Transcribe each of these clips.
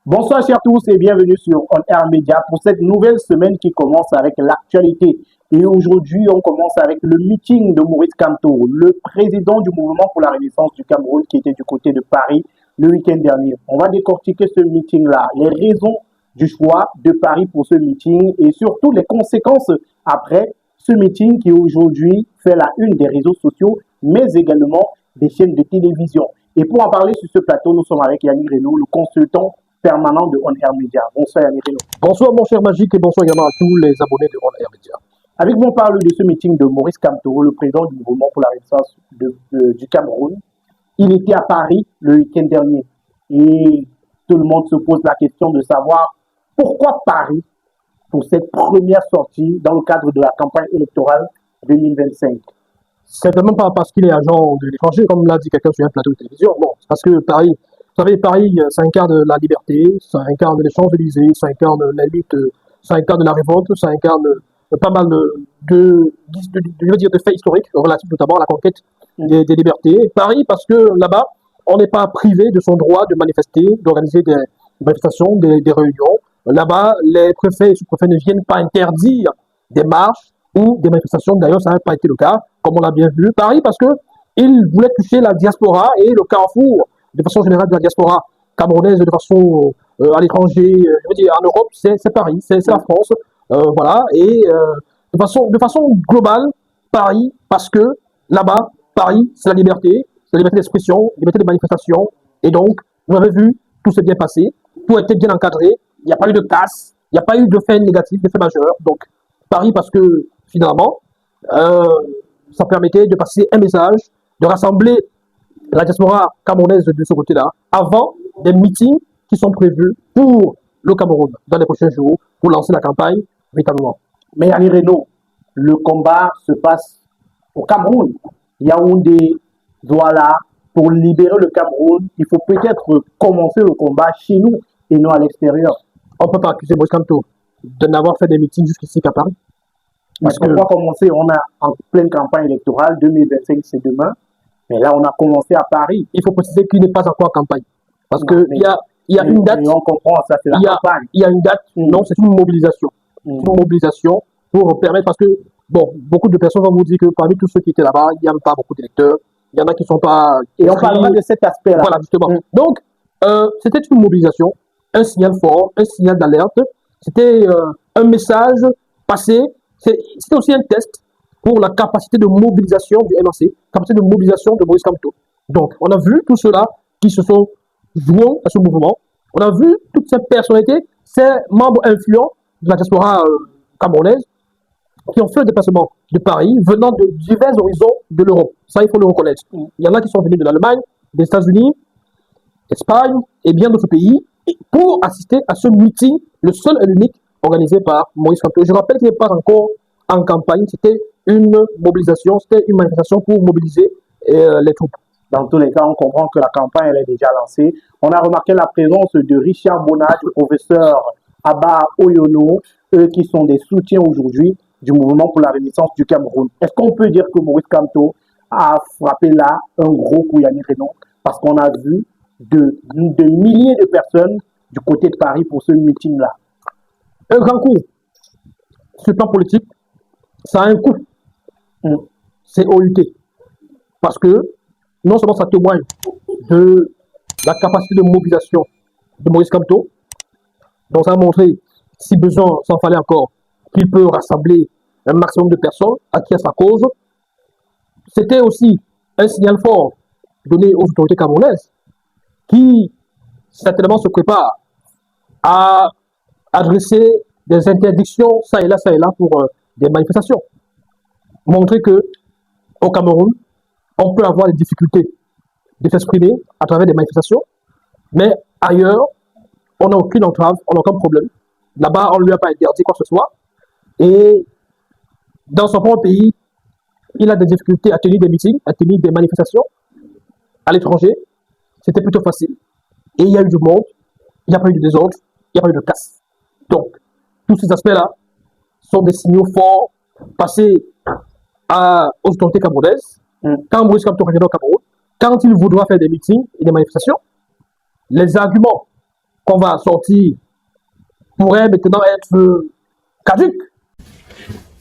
Bonsoir chers tous et bienvenue sur On Air Media pour cette nouvelle semaine qui commence avec l'actualité. Et aujourd'hui, on commence avec le meeting de Maurice Kamto, le président du mouvement pour la renaissance du Cameroun qui était du côté de Paris le week-end dernier. On va décortiquer ce meeting-là, les raisons du choix de Paris pour ce meeting et surtout les conséquences après ce meeting qui aujourd'hui fait la une des réseaux sociaux, mais également des chaînes de télévision. Et pour en parler sur ce plateau, nous sommes avec Yannick Reynaud, le consultant permanent de On Air Media. Bonsoir Yannick Reynaud. Bonsoir mon cher Magique et bonsoir également à tous les abonnés de On Air Media. Avec vous, on parle de ce meeting de Maurice Kamto, le président du mouvement pour la renaissance du Cameroun. Il était à Paris le week-end dernier et tout le monde se pose la question de savoir pourquoi Paris pour cette première sortie dans le cadre de la campagne électorale 2025. Certainement pas parce qu'il est agent de l'étranger, comme l'a dit quelqu'un sur un plateau de télévision. Non, c'est parce que Paris, vous savez, Paris, ça incarne la liberté, ça incarne les Champs-Élysées, ça incarne la lutte, ça incarne la révolte, ça incarne pas mal je veux dire, de faits historiques relatifs notamment à la conquête des libertés. Et Paris, parce que là-bas, on n'est pas privé de son droit de manifester, d'organiser des manifestations, des réunions. Là-bas, les préfets et sous-préfets ne viennent pas interdire des marches ou des manifestations. D'ailleurs, ça n'a pas été le cas, comme on l'a bien vu. Paris, parce que il voulait toucher la diaspora et le carrefour, de façon générale, de la diaspora camerounaise, de façon à l'étranger, je veux dire, en Europe, c'est Paris, c'est la France. Voilà, et de façon globale, Paris, parce que là-bas, Paris, c'est la liberté d'expression, liberté de manifestation, et donc, vous avez vu, tout s'est bien passé, tout a été bien encadré, il n'y a pas eu de casse, il n'y a pas eu de faits négatifs, d'effets majeurs, donc, Paris, parce que, finalement, ça permettait de passer un message, de rassembler la diaspora camerounaise de ce côté-là, avant des meetings qui sont prévus pour le Cameroun dans les prochains jours, pour lancer la campagne véritablement. Mais Yannick Reynaud, le combat se passe au Cameroun. Yaoundé, Douala, pour libérer le Cameroun, il faut peut-être commencer le combat chez nous et non à l'extérieur. On ne peut pas accuser Maurice Kamto de n'avoir fait des meetings jusqu'ici qu'à Paris. Parce qu'on va commencer, on est en pleine campagne électorale, 2025 c'est demain, mais là on a commencé à Paris. Il faut préciser qu'il n'est pas encore en campagne. Parce qu'il y a une date. On comprend, ça c'est la campagne. Il y a une date, non, c'est une mobilisation. Une mobilisation pour permettre, parce que, bon, beaucoup de personnes vont vous dire que parmi tous ceux qui étaient là-bas, il n'y a pas beaucoup d'électeurs, il y en a qui ne sont pas... Et on parlera de cet aspect-là. Voilà, justement. Donc, c'était une mobilisation, un signal fort, un signal d'alerte, c'était un message passé, c'était aussi un test pour la capacité de mobilisation du MRC, capacité de mobilisation de Maurice Kamto. Donc, on a vu tout cela qui se sont joints à ce mouvement, on a vu toutes ces personnalités, ces membres influents de la diaspora camerounaise qui ont fait le déplacement de Paris venant de divers horizons de l'Europe. Ça, il faut le reconnaître. Il y en a qui sont venus de l'Allemagne, des États-Unis, d'Espagne et bien d'autres pays pour assister à ce meeting, le seul et l'unique organisé par Maurice Kamto. Je rappelle qu'il n'est pas encore en campagne, c'était une mobilisation, c'était une manifestation pour mobiliser les troupes. Dans tous les cas, on comprend que la campagne elle est déjà lancée. On a remarqué la présence de Richard Bonnat, du professeur Abba Oyono, eux qui sont des soutiens aujourd'hui du mouvement pour la renaissance du Cameroun. Est-ce qu'on peut dire que Maurice Kamto a frappé là un gros coup, Yannick Reynaud, parce qu'on a vu de milliers de personnes du côté de Paris pour ce meeting-là? Un grand coup. Sur le plan politique, ça a un coût. C'est OUT. Parce que non seulement ça témoigne de la capacité de mobilisation de Maurice Kamto, donc ça a montré, si besoin, s'en fallait encore, qu'il peut rassembler un maximum de personnes à qui à sa cause. C'était aussi un signal fort donné aux autorités camerounaises qui certainement se préparent à adresser des interdictions ça et là pour des manifestations. Montrer que au Cameroun, on peut avoir des difficultés de s'exprimer à travers des manifestations, mais ailleurs, on n'a aucune entrave, on n'a aucun problème. Là-bas, on ne lui a pas interdit quoi que ce soit. Et dans son propre pays, il a des difficultés à tenir des meetings, à tenir des manifestations. À l'étranger, c'était plutôt facile. Et il y a eu du monde, il n'y a pas eu de désordre, il n'y a pas eu de casse. Donc, tous ces aspects-là sont des signaux forts passés aux autorités camerounaises. Quand Maurice Kamto revient au Cameroun, quand il voudra faire des meetings et des manifestations, les arguments qu'on va sortir pourrait maintenant être caduques.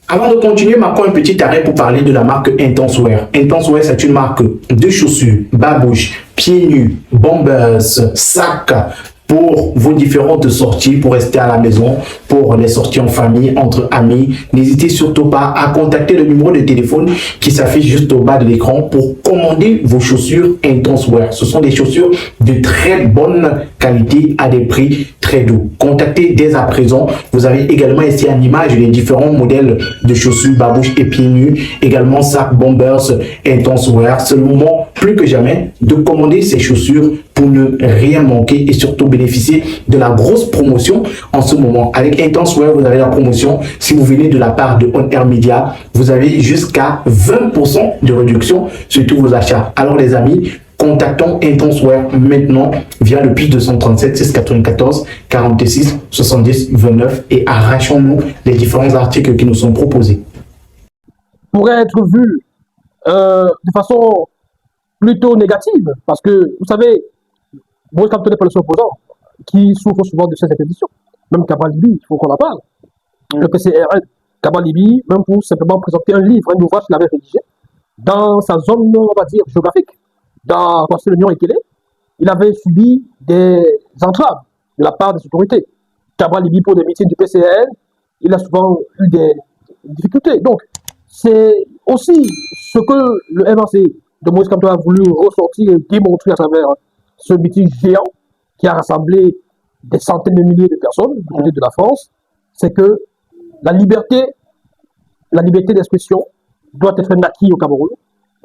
Avant de continuer, marquons un petit arrêt pour parler de la marque Intenswear. Intenswear, c'est une marque de chaussures, babouches, pieds nus, bombers, sacs pour vos différentes sorties, pour rester à la maison, pour les sorties en famille, entre amis. N'hésitez surtout pas à contacter le numéro de téléphone qui s'affiche juste au bas de l'écran pour commander vos chaussures Intenswear. Ce sont des chaussures de très bonne qualité à des prix très doux. Contactez dès à présent. Vous avez également ici en image les différents modèles de chaussures, babouches et pieds nus. Également sacs, bombers, Intenswear. C'est le moment plus que jamais de commander ces chaussures pour ne rien manquer et surtout bénéficier de la grosse promotion en ce moment. Avec Intenswear, vous avez la promotion. Si vous venez de la part de On Air Media, vous avez jusqu'à 20% de réduction sur tous vos achats. Alors les amis, contactons Intenswear maintenant via le plus 237 694 46 70 29 et arrachons-nous les différents articles qui nous sont proposés. Pourrait être vu de façon plutôt négative, parce que vous savez, Maurice Kamto n'est pas le seul opposant qui souffre souvent de ces interdiction. Même Kabal Libi, il faut qu'on en parle. Le PCRN, Kabal Libi, même pour simplement présenter un livre, un ouvrage qu'il avait rédigé dans sa zone, on va dire, géographique, dans l'Union Ekele, il avait subi des entraves de la part des autorités. Kabal Libi, pour des meetings du PCRN, il a souvent eu des difficultés. Donc, c'est aussi ce que le MRC de Maurice Kamto a voulu ressortir et démontrer à travers ce meeting géant qui a rassemblé des centaines de milliers de personnes du côté de la France, c'est que la liberté d'expression doit être un acquis au Cameroun.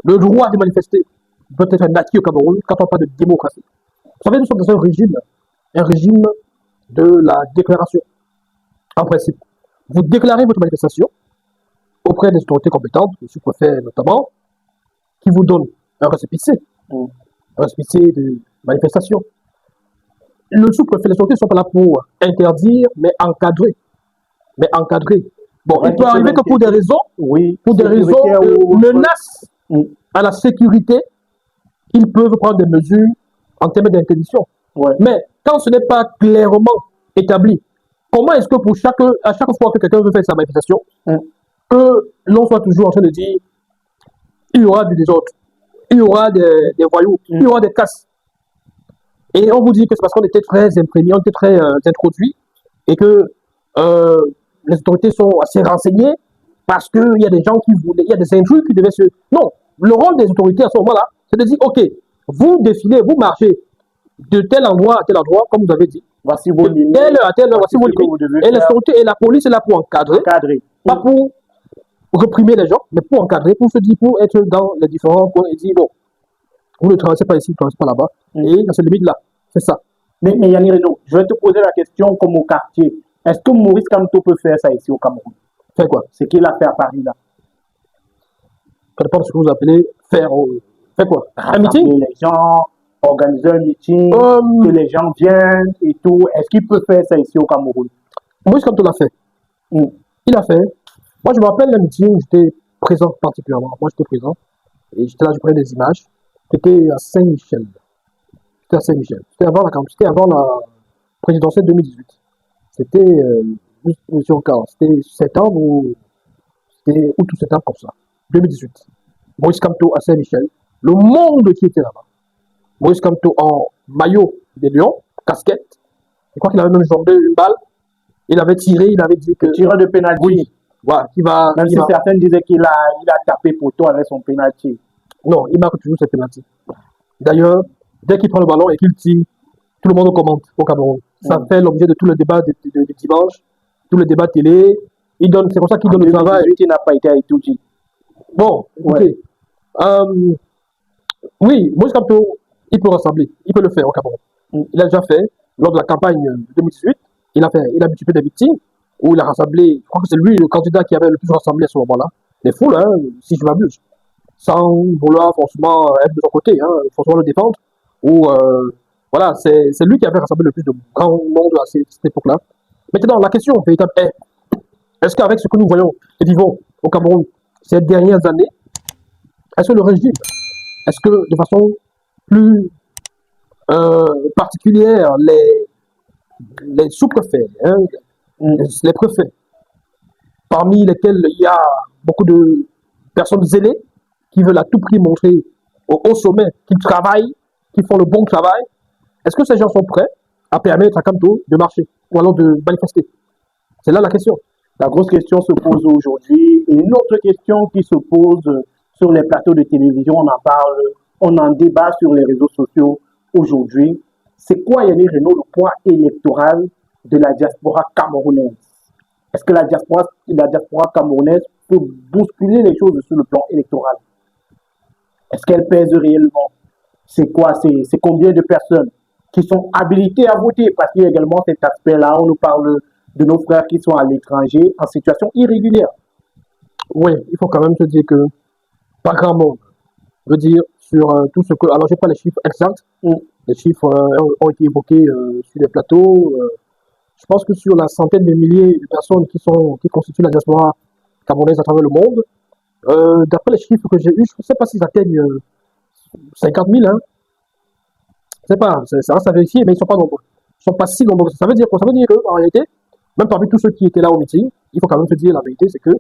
Le droit de manifester doit être un acquis au Cameroun quand on parle de démocratie. Vous savez, nous sommes dans un régime de la déclaration. En principe, vous déclarez votre manifestation auprès des autorités compétentes, le sous-préfet notamment, qui vous donne un récépissé de manifestation. Le sous-préfet, les autorités ne sont pas là pour interdire, mais encadrer. Bon, il peut arriver que pour des raisons, de menace à la sécurité, ils peuvent prendre des mesures en termes d'interdiction. Mais quand ce n'est pas clairement établi, comment est-ce que à chaque fois que quelqu'un veut faire sa manifestation, que l'on soit toujours en train de dire il y aura du désordre, il y aura des voyous, il y aura des casses. Et on vous dit que c'est parce qu'on était très imprégnés, on était très introduits, et que les autorités sont assez renseignées, parce qu'il y a des gens qui voulaient, il y a des intrus qui devaient se... Non, le rôle des autorités à ce moment-là, c'est de dire, ok, vous défilez, vous marchez de tel endroit à tel endroit, comme vous avez dit. Voici vos limites. À tel heure, voici vos limites. Et les autorités et la police est là pour encadrer. Pas pour réprimer les gens, mais pour encadrer, pour se dire, pour être dans les différents points et dire, bon, vous ne traversez pas ici, vous ne traversez pas là-bas, et dans cette limite-là, c'est ça. Mais Yannick Renaud, je vais te poser la question comme au quartier. Est-ce que Maurice Kamto peut faire ça ici au Cameroun? Faire quoi? Ce qu'il a fait à Paris, là. Ça dépend de ce que vous appelez faire. Faire quoi? Un meeting? Les gens, organiser un meeting, que les gens viennent et tout. Est-ce qu'il peut faire ça ici au Cameroun? Maurice Kamto l'a fait. Il a fait. Moi, je me rappelle le meeting où j'étais présent particulièrement. Moi, j'étais présent. Et j'étais là, je prenais des images. C'était à Saint-Michel. C'était avant la présidentielle 2018. C'était c'était septembre ou c'était août ou septembre comme ça. 2018. Maurice Kamto à Saint-Michel. Le monde qui était là-bas. Maurice Kamto en maillot des Lions, casquette. Je crois qu'il avait même jambé une balle. Il avait tiré, il avait dit que... Tireur de pénalty. Oui. Voilà, même si certains disaient qu'il a tapé poteau avec son pénalty. Non, il marque toujours ses pénalty. D'ailleurs, dès qu'il prend le ballon et qu'il tire, tout le monde commente au Cameroun. Ça fait l'objet de tous les débats de dimanche, tous les débats télé. C'est comme ça qu'il donne le travail. Il n'a pas été à Itouji. Bon, ok. Oui, Maurice Kamto, il peut rassembler, il peut le faire au Cameroun. Il a déjà fait, lors de la campagne de 2018, il a multiplié des victimes, où il a rassemblé, je crois que c'est lui le candidat qui avait le plus rassemblé à ce moment-là, les foules, si je m'abuse, sans vouloir forcément être de son côté, forcément le défendre, ou voilà, c'est lui qui avait rassemblé le plus de grand monde à cette époque-là. Maintenant, la question véritable est-ce qu'avec ce que nous voyons et vivons au Cameroun ces dernières années, est-ce que le régime, est-ce que de façon plus particulière, les sous-préfets, hein, Mm. les préfets, parmi lesquels il y a beaucoup de personnes zélées qui veulent à tout prix montrer au sommet qu'ils travaillent, qu'ils font le bon travail. Est-ce que ces gens sont prêts à permettre à Kamto de marcher ou alors de manifester? C'est là la question. La grosse question se pose aujourd'hui. Et une autre question qui se pose sur les plateaux de télévision, on en parle, on en débat sur les réseaux sociaux aujourd'hui. C'est quoi, Yannick Renaud, le poids électoral de la diaspora camerounaise? Est-ce que la diaspora camerounaise peut bousculer les choses sur le plan électoral? Est-ce qu'elle pèse réellement? C'est quoi? C'est combien de personnes qui sont habilitées à voter? Parce qu'il y a également cet aspect-là, on nous parle de nos frères qui sont à l'étranger en situation irrégulière. Oui, il faut quand même se dire que pas grand monde veut dire sur tout ce que. Alors, je n'ai pas les chiffres exacts. Mm. Les chiffres ont été évoqués sur les plateaux. Je pense que sur la centaine de milliers de personnes qui constituent la diaspora camerounaise à travers le monde, d'après les chiffres que j'ai eus, je ne sais pas s'ils atteignent 50 000. Hein. Je ne sais pas, ça reste à vérifier, mais ils ne sont pas nombreux. Ils ne sont pas si nombreux. Ça veut dire quoi? Ça veut dire qu'en réalité, même parmi tous ceux qui étaient là au meeting, il faut quand même se dire la vérité, c'est que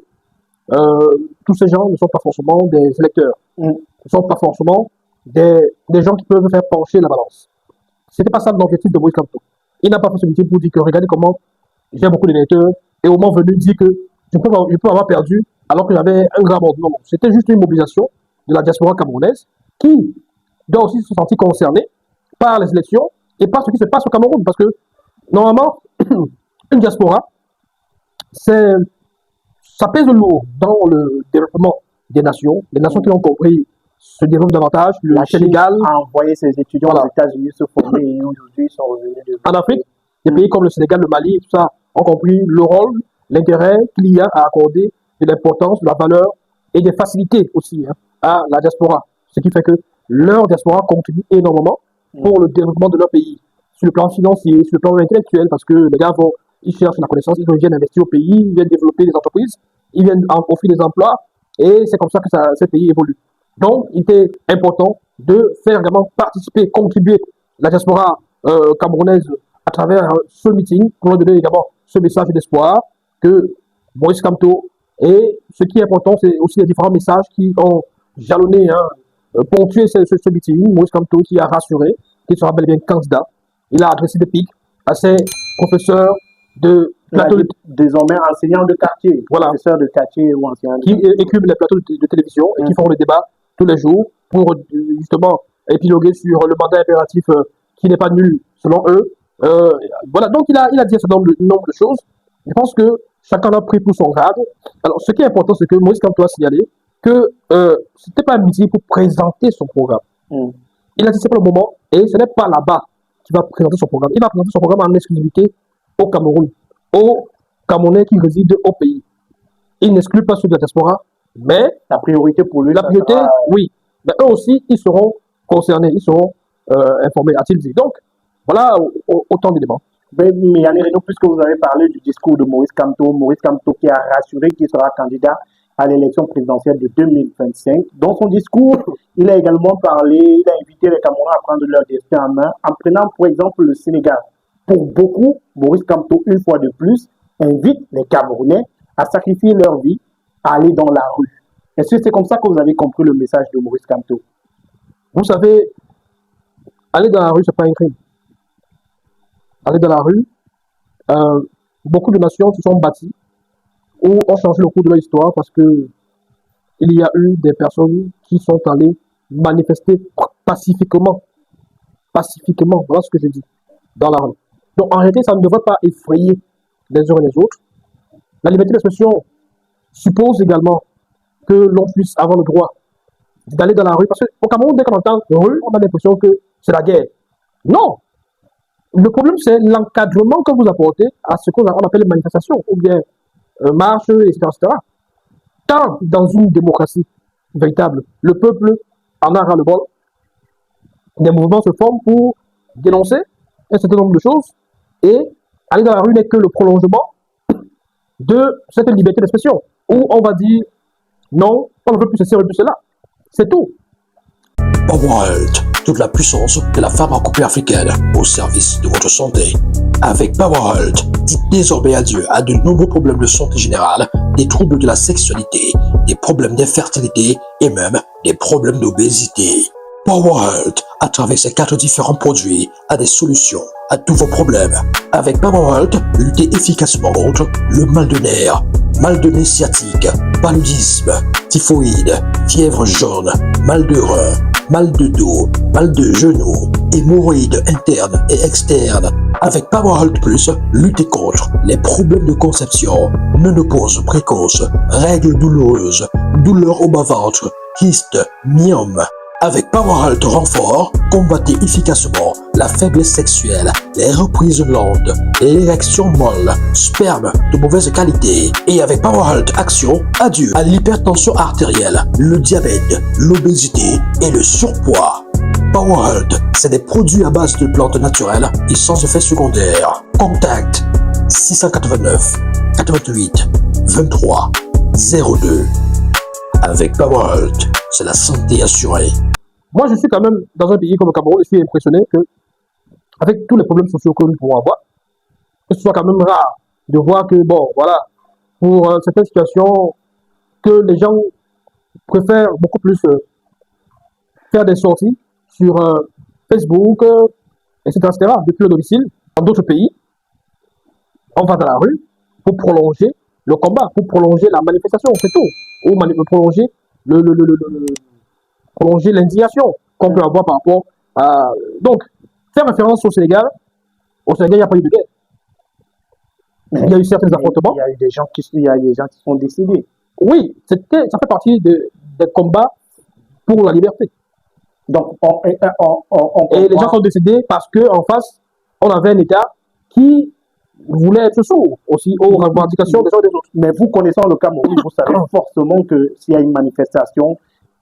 tous ces gens ne sont pas forcément des électeurs. Mm. Ne sont pas forcément des gens qui peuvent faire pencher la balance. C'était pas ça l'objectif de Moïse Kamto. Il n'a pas fait ce meeting pour dire que regardez comment j'ai beaucoup d'électeurs et au moment venu dire que je peux avoir perdu alors que j'avais un grand monde. Non, non. C'était juste une mobilisation de la diaspora camerounaise qui doit aussi se sentir concernée par les élections et par ce qui se passe au Cameroun. Parce que normalement, une diaspora, ça pèse lourd dans le développement des nations. Les nations qui ont compris se développent davantage. Le La Chine Sénégal a envoyé ses étudiants Voilà. aux États-Unis se former et aujourd'hui ils sont revenus de en Afrique, des pays comme le Sénégal, le Mali, tout ça, ont compris le rôle, l'intérêt qu'il y a à accorder de l'importance, de la valeur et des facilités aussi à la diaspora. Ce qui fait que leur diaspora contribue énormément pour le développement de leur pays. Sur le plan financier, sur le plan intellectuel, parce que les gars ils cherchent la connaissance, ils viennent investir au pays, ils viennent développer des entreprises, ils viennent offrir des emplois, et c'est comme ça que ces pays évoluent. Donc, il était important de faire également participer, contribuer la diaspora camerounaise à travers ce meeting pour leur donner également ce message d'espoir que Maurice Kamto, et ce qui est important, c'est aussi les différents messages qui ont jalonné, ponctué ce meeting. Maurice Kamto qui a rassuré qu'il sera bel et bien candidat. Il a adressé des pics à ses professeurs de plateau désormais enseignants de quartier, Voilà. professeurs de quartier ou enseignants de qui quartier. écument les plateaux de télévision et qui font le débat tous les jours pour justement épiloguer sur le mandat impératif qui n'est pas nul selon eux. Voilà, donc il a dit un certain nombre de choses. Je pense que chacun a pris pour son grade. Alors, ce qui est important, c'est que Moïse Kamto a signalé que ce n'était pas un meeting pour présenter son programme. Mm. Il a dit c'est pas le moment et ce n'est pas là-bas qu'il va présenter son programme. Il va présenter son programme en exclusivité au Cameroun, aux Camerounais qui résident au pays. Il n'exclut pas ceux de la diaspora, mais La priorité pour lui, la ça priorité, sera- oui. Mais eux aussi, ils seront concernés, ils seront informés, a-t-il dit. Donc, voilà autant d'éléments. Mais Yannick Renaud, puisque vous avez parlé du discours de Maurice Kamto qui a rassuré qu'il sera candidat à l'élection présidentielle de 2025. Dans son discours, il a également parlé, il a invité les Camerounais à prendre leur destin en main en prenant pour exemple le Sénégal. Pour beaucoup, Maurice Kamto, une fois de plus, invite les Camerounais à sacrifier leur vie, à aller dans la rue. Est-ce que c'est comme ça que vous avez compris le message de Maurice Kamto? Vous savez, aller dans la rue, ce n'est pas un crime. Aller dans la rue, beaucoup de nations se sont bâties ou ont changé le cours de leur histoire parce que il y a eu des personnes qui sont allées manifester pacifiquement. Pacifiquement, voilà ce que je dis, dans la rue. Donc en réalité, ça ne devrait pas effrayer les uns et les autres. La liberté d'expression suppose également que l'on puisse avoir le droit d'aller dans la rue. Parce qu'au Cameroun, dès qu'on entend rue, on a l'impression que c'est la guerre. Non! Le problème, c'est l'encadrement que vous apportez à ce qu'on appelle les manifestations, ou bien marches, etc., etc. Quand dans une démocratie véritable, le peuple en a ras-le-bol, des mouvements se forment pour dénoncer un certain nombre de choses, et aller dans la rue n'est que le prolongement de cette liberté d'expression, où on va dire non, on ne veut plus ceci, on ne veut plus cela. C'est tout. PowerHealth, toute la puissance de la pharmacopée africaine au service de votre santé. Avec PowerHealth, dites désormais adieu à de nombreux problèmes de santé générale, des troubles de la sexualité, des problèmes d'infertilité et même des problèmes d'obésité. PowerHealth, à travers ses 4 différents produits, a des solutions à tous vos problèmes. Avec PowerHealth, luttez efficacement contre le mal de nerfs, mal de nez sciatique, paludisme, typhoïde, fièvre jaune, mal de rein, mal de dos, mal de genoux, hémorroïdes internes et externes. Avec PowerHealth Plus, luttez contre les problèmes de conception, ménopause précoce, règles douloureuses, douleurs au bas-ventre, kystes, myomes. Avec PowerHealth Renfort, combattez efficacement la faiblesse sexuelle, les reprises lentes, l'érection molle, sperme de mauvaise qualité. Et avec PowerHealth Action, adieu à l'hypertension artérielle, le diabète, l'obésité et le surpoids. PowerHealth, c'est des produits à base de plantes naturelles et sans effet secondaire. Contact 689 88 23 02. Avec PowerHealth, c'est la santé assurée. Moi, je suis quand même dans un pays comme le Cameroun, je suis impressionné que, avec tous les problèmes sociaux que nous pouvons avoir, que ce soit quand même rare de voir que, bon, voilà, pour certaines situations, que les gens préfèrent beaucoup plus faire des sorties sur Facebook, etc., etc., depuis le domicile. Dans d'autres pays, on va dans la rue pour prolonger le combat, pour prolonger la manifestation, c'est tout. Ou prolonger prolonger l'indignation qu'on peut avoir par rapport à... Donc, faire référence au Sénégal, il n'y a pas eu de guerre. Il y a eu certains affrontements. Il y a eu des gens qui sont décédés. Oui, ça fait partie des combats pour la liberté. Donc, et les gens sont décédés parce qu'en face, on avait un État qui voulait être sourd aussi aux revendications des uns et des autres. Mais vous connaissant le Cameroun, vous savez forcément que s'il y a une manifestation,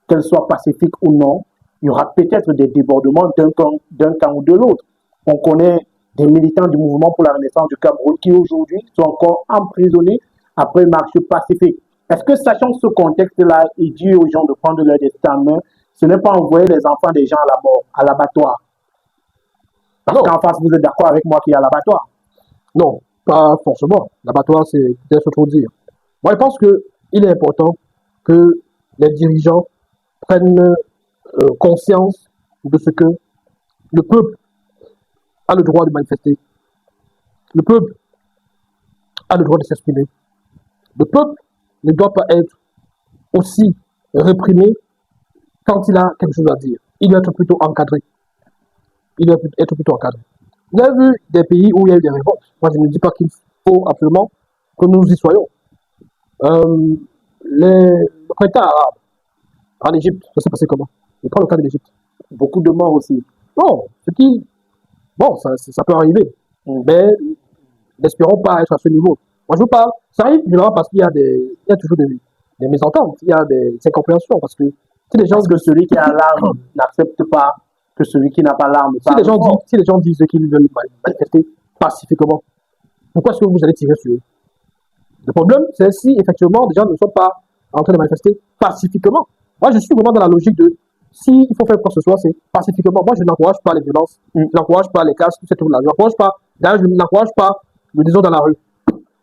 qu'elle soit pacifique ou non, il y aura peut-être des débordements d'un camp ou de l'autre. On connaît des militants du mouvement pour la renaissance du Cameroun qui aujourd'hui sont encore emprisonnés après une marche pacifique. Est-ce que, sachant ce contexte-là, il dit aux gens de prendre leur destin en main, ce n'est pas envoyer les enfants des gens à la mort, à l'abattoir? Parce qu'en face, vous êtes d'accord avec moi qu'il y a l'abattoir? Non, pas forcément. L'abattoir, c'est peut-être trop dire. Moi, je pense qu'il est important que les dirigeants prennent conscience de ce que le peuple a le droit de manifester. Le peuple a le droit de s'exprimer. Le peuple ne doit pas être aussi réprimé quand il a quelque chose à dire. Il doit être plutôt encadré. Il doit être plutôt encadré. Vous avez vu des pays où il y a eu des révoltes. Moi, je ne dis pas qu'il faut absolument que nous y soyons. Le printemps arabe en Égypte, ça s'est passé comment? Je prends le cas de l'Égypte. Beaucoup de morts aussi. Bon, ça peut arriver. Mais n'espérons pas être à ce niveau. Moi, je vous parle, ça arrive généralement parce qu'il y a toujours des mésententes, il y a des incompréhensions. Parce que si les gens parce que celui qui a l'arme n'accepte pas que celui qui n'a pas l'arme. Si les gens disent qu'ils veulent manifester pacifiquement, pourquoi est-ce que vous allez tirer sur eux? Le problème, c'est si effectivement les gens ne sont pas en train de manifester pacifiquement. Moi, je suis vraiment dans la logique de si il faut faire quoi que ce soit, c'est pacifiquement. Moi, je n'encourage pas les violences, je n'encourage pas les casses, tout ce truc-là. Je n'encourage pas le désordre dans la rue.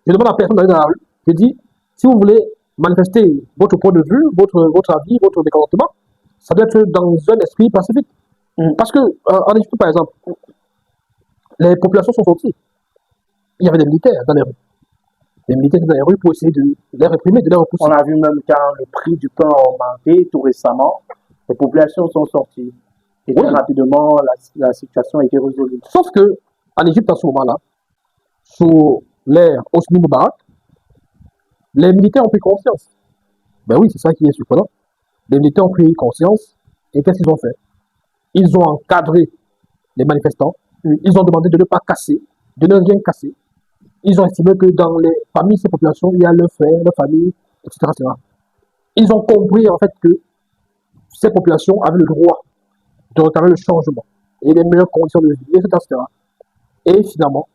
Je demande à personne d'aller dans la rue. Je dis, si vous voulez manifester votre point de vue, votre avis, votre mécontentement, ça doit être dans un esprit pacifique. Parce que, en Égypte, par exemple, les populations sont sorties. Il y avait des militaires dans les rues. Des militaires dans les rues pour essayer de les réprimer, de les repousser. On a vu même quand le prix du pain a augmenté tout récemment, les populations sont sorties. Et très rapidement, la situation a été résolue. Sauf que, en Égypte, à ce moment-là, sous l'ère Hosni Moubarak, les militaires ont pris conscience. Ben oui, c'est ça qui est surprenant. Les militaires ont pris conscience et qu'est-ce qu'ils ont fait? Ils ont encadré les manifestants, ils ont demandé de ne pas casser, de ne rien casser. Ils ont estimé que parmi ces populations, il y a leurs frères, leurs familles, etc., etc. Ils ont compris en fait que ces populations avaient le droit de réclamer le changement et les meilleures conditions de vie, etc., etc. Et finalement,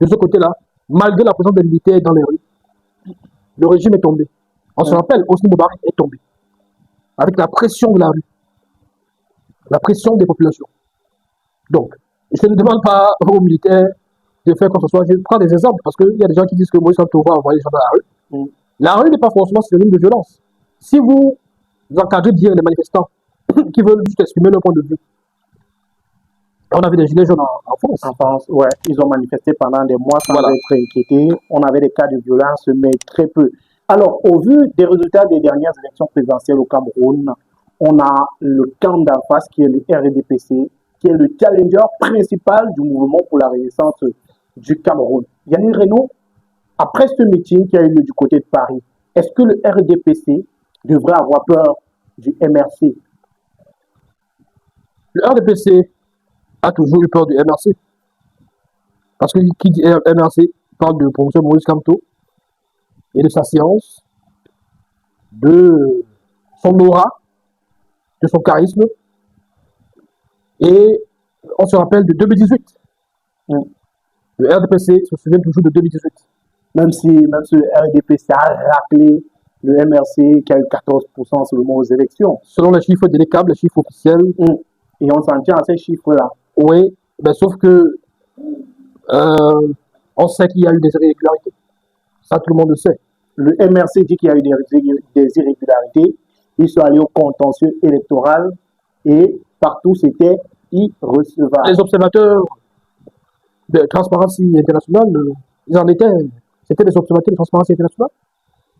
de ce côté-là, malgré la présence des militaires dans les rues, le régime est tombé. On se rappelle, Hosni Moubarak est tombé. Avec la pression de la rue. la pression des populations. Donc, je ne demande pas aux militaires de faire quoi que ce soit. Je prends des exemples parce qu'il y a des gens qui disent que Moïse Kamto va envoyer les gens dans la rue. La rue n'est pas forcément synonyme de violence. Si vous encadrez bien les manifestants qui veulent juste exprimer leur point de vue, on avait des gilets jaunes en France. En France, ouais, ils ont manifesté pendant des mois sans être inquiétés. On avait des cas de violence, mais très peu. Alors, au vu des résultats des dernières élections présidentielles au Cameroun, on a le camp d'en face qui est le RDPC, qui est le challenger principal du mouvement pour la renaissance du Cameroun. Yannick Reno, après ce meeting qui a eu lieu du côté de Paris, est-ce que le RDPC devrait avoir peur du MRC? Le RDPC a toujours eu peur du MRC. Parce que qui dit MRC parle de professeur Maurice Kamto et de sa science, de son aura, de son charisme. Et on se rappelle de 2018. Le RDPC se souvient toujours de 2018. Même si le RDPC a rappelé le MRC qui a eu 14% seulement aux élections. Selon les chiffres délégables, les chiffres officiels. Et on s'en tient à ces chiffres-là. Oui, ben sauf que on sait qu'il y a eu des irrégularités. Ça, tout le monde le sait. Le MRC dit qu'il y a eu des irrégularités. Ils sont allés au contentieux électoral et partout c'était irrecevable. Les observateurs de Transparency International, ils en étaient. C'était des observateurs de Transparency International.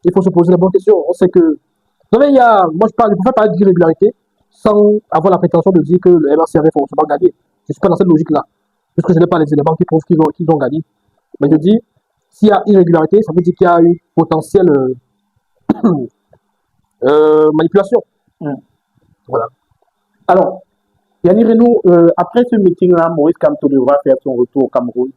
Il faut se poser la bonne question. On sait que. Vous savez, moi je peux parler d'irrégularité sans avoir la prétention de dire que le MRC avait forcément gagné. Je ne suis pas dans cette logique-là. Puisque je n'ai pas les éléments qui prouvent qu'ils ont gagné. Mais je dis, s'il y a irrégularité, ça veut dire qu'il y a eu potentielle manipulation. Voilà. Alors, Yannick Reno, après ce meeting-là, Maurice Kamto devra faire son retour au Cameroun.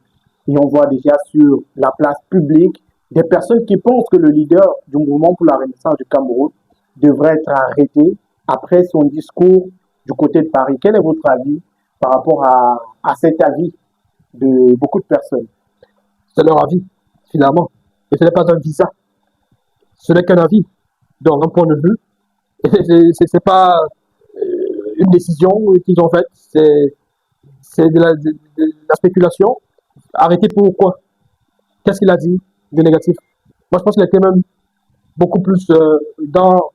Et on voit déjà sur la place publique des personnes qui pensent que le leader du mouvement pour la renaissance du Cameroun devrait être arrêté après son discours du côté de Paris. Quel est votre avis par rapport à cet avis de beaucoup de personnes? C'est leur avis, finalement. Et ce n'est pas un visa. Ce n'est qu'un avis. Donc, un point de vue. Ce n'est pas une décision qu'ils ont faite. C'est de la spéculation. Arrêter pourquoi? Qu'est-ce qu'il a dit de négatif? Moi, je pense qu'il était même beaucoup plus dans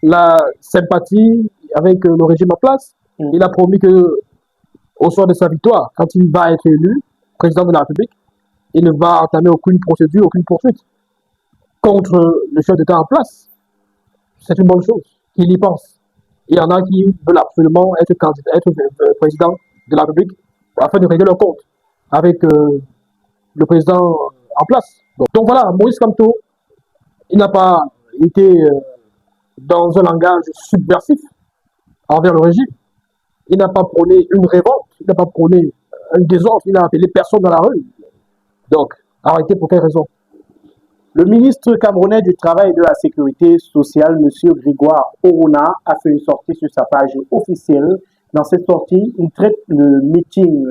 la sympathie avec le régime en place. Il a promis que au soir de sa victoire, quand il va être élu président de la République, il ne va entamer aucune procédure, aucune poursuite contre le chef d'État en place. C'est une bonne chose qu'il y pense. Il y en a qui veulent absolument être candidat, être président de la République afin de régler leur compte avec le président en place. Donc voilà, Maurice Kamto, il n'a pas été dans un langage subversif envers le régime. Il n'a pas prôné une révolte, il n'a pas prôné un désordre, il n'a appelé personne dans la rue. Donc, arrêtez pour quelle raison? Le ministre camerounais du Travail et de la Sécurité sociale, M. Grégoire Orona, a fait une sortie sur sa page officielle. Dans cette sortie, il traite le meeting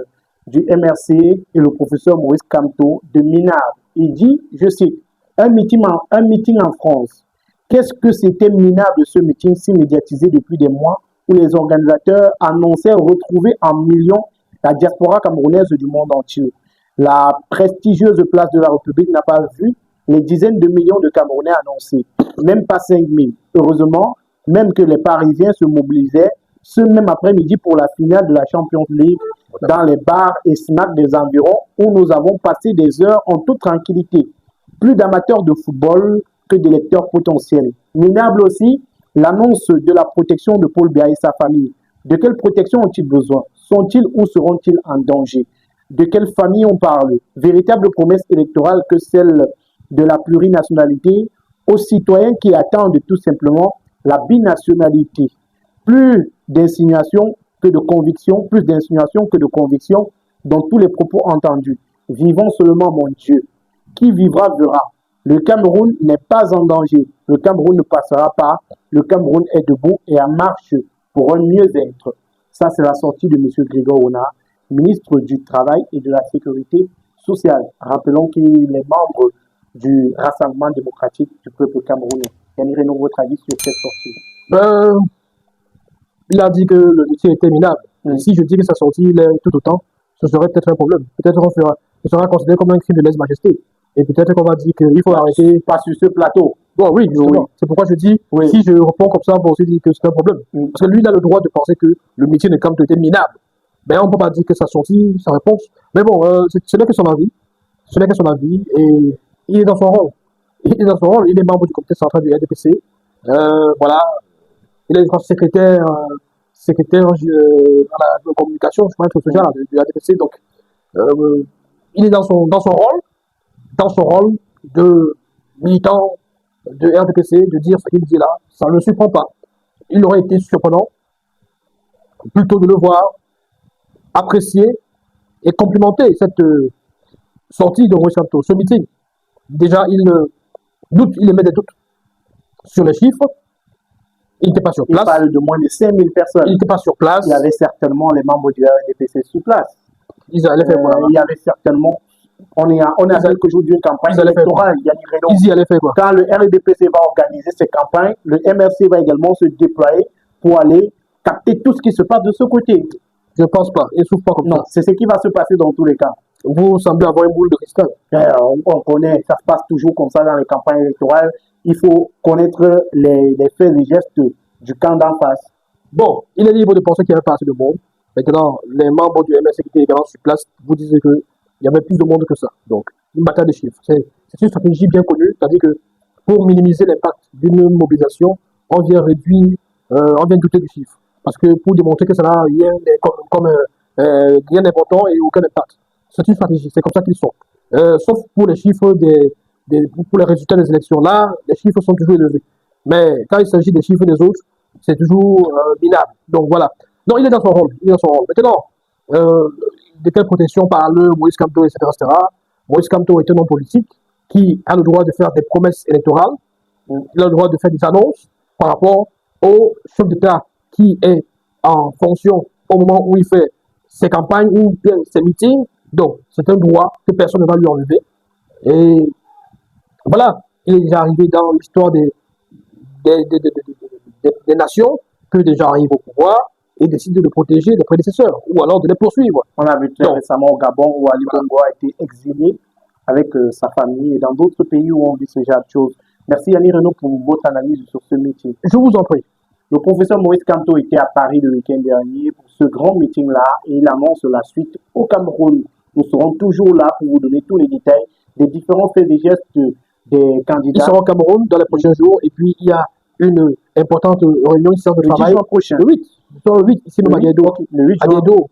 du MRC et le professeur Maurice Kamto de minable. Il dit, je cite, un meeting en France. Qu'est-ce que c'était minable ce meeting si médiatisé depuis des mois où les organisateurs annonçaient retrouver en millions la diaspora camerounaise du monde entier. La prestigieuse place de la République n'a pas vu les dizaines de millions de Camerounais annoncés, même pas 5 000. Heureusement, même que les Parisiens se mobilisaient ce même après-midi pour la finale de la Champions League dans les bars et snacks des environs où nous avons passé des heures en toute tranquillité. Plus d'amateurs de football que d'électeurs potentiels. Minable aussi, l'annonce de la protection de Paul Biya et sa famille. De quelle protection ont-ils besoin? Sont-ils ou seront-ils en danger? De quelle famille on parle? Véritable promesse électorale que celle de la plurinationalité aux citoyens qui attendent tout simplement la binationalité. Plus d'insinuations que de convictions, plus d'insinuations que de convictions dans tous les propos entendus. Vivons seulement, mon Dieu. Qui vivra verra. Le Cameroun n'est pas en danger. Le Cameroun ne passera pas. Le Cameroun est debout et en marche pour un mieux-être. Ça, c'est la sortie de M. Grégoire Orona, ministre du Travail et de la Sécurité sociale. Rappelons qu'il est membre du Rassemblement démocratique du peuple camerounais. Yannick Reno, votre avis sur cette sortie? Il a dit que le métier était minable. Et si je dis que sa sortie l'est tout autant, ce serait peut-être un problème. Peut-être qu'on ce sera considéré comme un crime de lèse-majesté. Et peut-être qu'on va dire qu'il faut arrêter. Pas sur ce plateau. Bon, oui, justement. C'est pourquoi je dis, si je réponds comme ça, on va aussi dire que c'est un problème. Parce que lui, il a le droit de penser que le métier de Kamto était minable. Mais on ne peut pas dire que sa sortie, sa réponse. Mais bon, ce n'est que son avis. Ce n'est que son avis. Et il est dans son rôle. Il est dans son rôle. Il est membre du comité central du RDPC. Voilà. Il est, je crois, secrétaire dans la communication, je crois, tout ce genre du RDPC. Donc, il est dans son rôle de militant de RDPC, de dire ce qu'il dit là. Ça ne le surprend pas. Il aurait été surprenant plutôt de le voir apprécier et complimenter cette sortie de Maurice Kamto, ce meeting. Déjà, il émet des doutes sur les chiffres. Il n'était pas sur place. Il parle de moins de 5000 personnes. Il n'était pas sur place. Il y avait certainement les membres du RDPC sur place. Ils allaient faire quoi? Il y avait certainement. On est à quelques jours d'une campagne électorale. Ils y allaient faire quoi? Quand le RDPC va organiser ses campagnes, le MRC va également se déployer pour aller capter tout ce qui se passe de ce côté. Je ne pense pas. Il ne souffre pas comme ça. Non, c'est ce qui va se passer dans tous les cas. Vous semblez avoir une boule de cristal. On connaît, ça se passe toujours comme ça dans les campagnes électorales. Il faut connaître les faits et gestes du camp d'en face. Bon, il est libre de penser qu'il y avait pas assez de monde. Maintenant, les membres du MRC qui étaient également sur place vous disaient qu'il y avait plus de monde que ça. Donc, une bataille de chiffres. C'est une stratégie bien connue. C'est-à-dire que pour minimiser l'impact d'une mobilisation, on vient douter du chiffre. Parce que pour démontrer que ça n'a rien d'important et aucun impact. C'est une stratégie, c'est comme ça qu'ils sont. Sauf pour les chiffres pour les résultats des élections. Là, les chiffres sont toujours élevés. Mais quand il s'agit des chiffres des autres, c'est toujours minable. Donc voilà. Non, il est dans son rôle. Maintenant, de quelle protection parle Maurice Kamto, etc., etc. Maurice Kamto est un homme politique qui a le droit de faire des promesses électorales. Il a le droit de faire des annonces par rapport au chef d'État qui est en fonction au moment où il fait ses campagnes ou bien ses meetings. Donc, c'est un droit que personne ne va lui enlever. Et voilà, il est déjà arrivé dans l'histoire des nations que des gens arrivent au pouvoir et décident de protéger les prédécesseurs ou alors de les poursuivre. On a vu très récemment au Gabon où Ali Bongo a été exilé avec sa famille et dans d'autres pays où on vit ce genre de choses. Merci Yannick Renaud pour votre analyse sur ce meeting. Je vous en prie. Le professeur Maurice Kamto était à Paris le week-end dernier pour ce grand meeting-là et il annonce la suite au Cameroun. Nous serons toujours là pour vous donner tous les détails des différents faits et gestes des candidats. Ils seront au Cameroun dans les prochains jours et puis il y a une importante réunion ici de travail. Le 8, ici même à Guédo. À Guédo,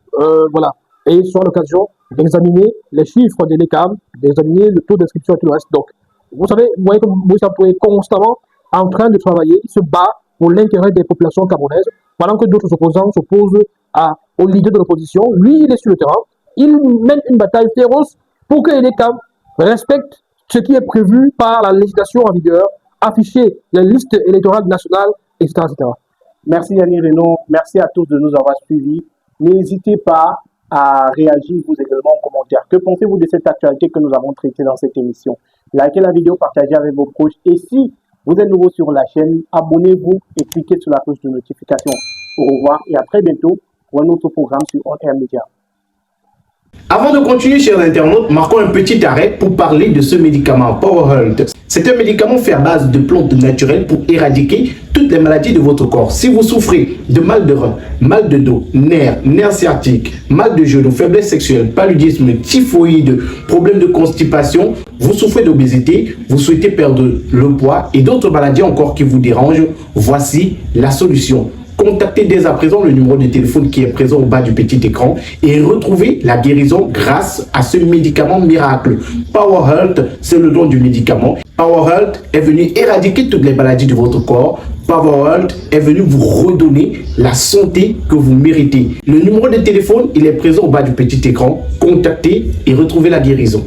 voilà. Et ce sera l'occasion d'examiner les chiffres de l'ECAM, d'examiner le taux d'inscription et tout le reste. Donc, vous savez, vous voyez que Maurice Kamto est constamment en train de travailler, il se bat pour l'intérêt des populations camerounaises, pendant que d'autres opposants s'opposent aux leaders de l'opposition. Lui, il est sur le terrain, il mène une bataille féroce pour que l'ECAM respecte ce qui est prévu par la législation en vigueur, afficher les listes électorales nationales, etc. etc. Merci Yannick Renaud, merci à tous de nous avoir suivis. N'hésitez pas à réagir vous également en commentaire. Que pensez-vous de cette actualité que nous avons traitée dans cette émission? Likez la vidéo, partagez avec vos proches et si vous êtes nouveau sur la chaîne, abonnez-vous et cliquez sur la cloche de notification. Au revoir et à très bientôt pour un autre programme sur On Air Media. Avant de continuer, chers internautes, marquons un petit arrêt pour parler de ce médicament PowerHealth. C'est un médicament fait à base de plantes naturelles pour éradiquer toutes les maladies de votre corps. Si vous souffrez de mal de rein, mal de dos, nerfs sciatiques, mal de genoux, faiblesse sexuelle, paludisme, typhoïde, problème de constipation, vous souffrez d'obésité, vous souhaitez perdre le poids et d'autres maladies encore qui vous dérangent, voici la solution. Contactez dès à présent le numéro de téléphone qui est présent au bas du petit écran et retrouvez la guérison grâce à ce médicament miracle. PowerHealth, c'est le nom du médicament. PowerHealth est venu éradiquer toutes les maladies de votre corps. PowerHealth est venu vous redonner la santé que vous méritez. Le numéro de téléphone, il est présent au bas du petit écran. Contactez et retrouvez la guérison.